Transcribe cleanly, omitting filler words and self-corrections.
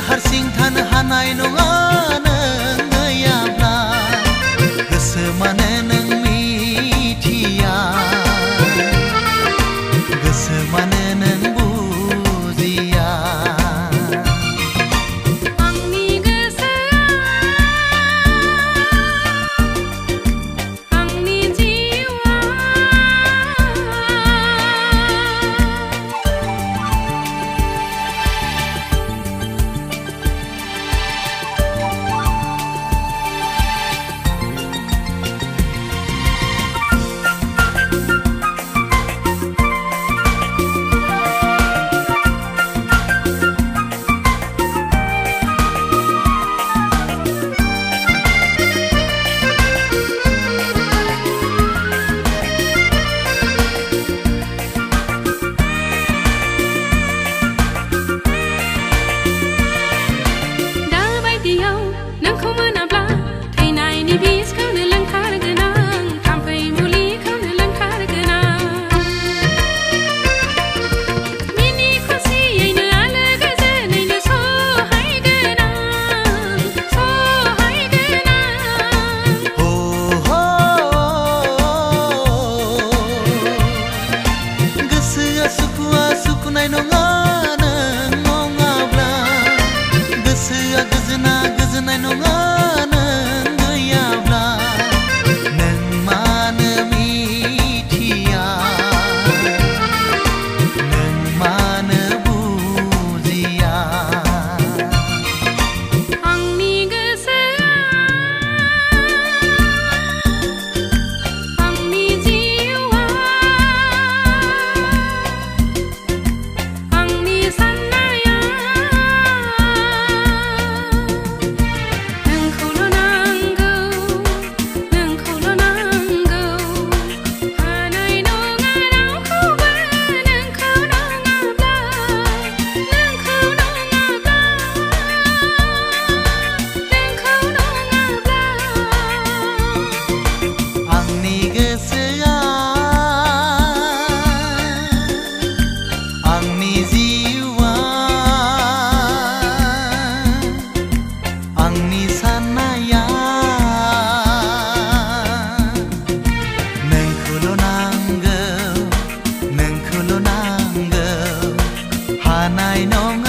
हारसिं थानो हानाय नङा नों गैयाब्ला गोसो मानो नों मिथिया गोसो मानो नों बुजिया आंनि गोसोआ आंनि जिउआ नोंखौ मोनाब्ला थैनायनि बिसखौनो लोंथारगोन आं थाम्फै मुलिखौनो लोंथारगोन आं मिनि खुसियैनो आलो गोजोनैनो सहायगोन आं सहायगोन आं हो हो गोसोआ सुखुआ सुखुनाय नङा नों नङाब्ला गोसोआ गोजोना गोजोननाय नङा नों गैयाब्ला नों मानो मिथिया नों मानो बुजिया आंनि गोसोआ आंनि जिउआ आंनि साननाया नोंखौल' नांगौ नोंखौल' नांगौ हानाय नङा रावखौबो नोंखौ नङाब्ला नोंखौ नङाब्ला आंनि गोसोआ आंनि जिउआ आंनि साननाया नोंखौल' नांगौ नोंखौल' नांगौ हानाय नङा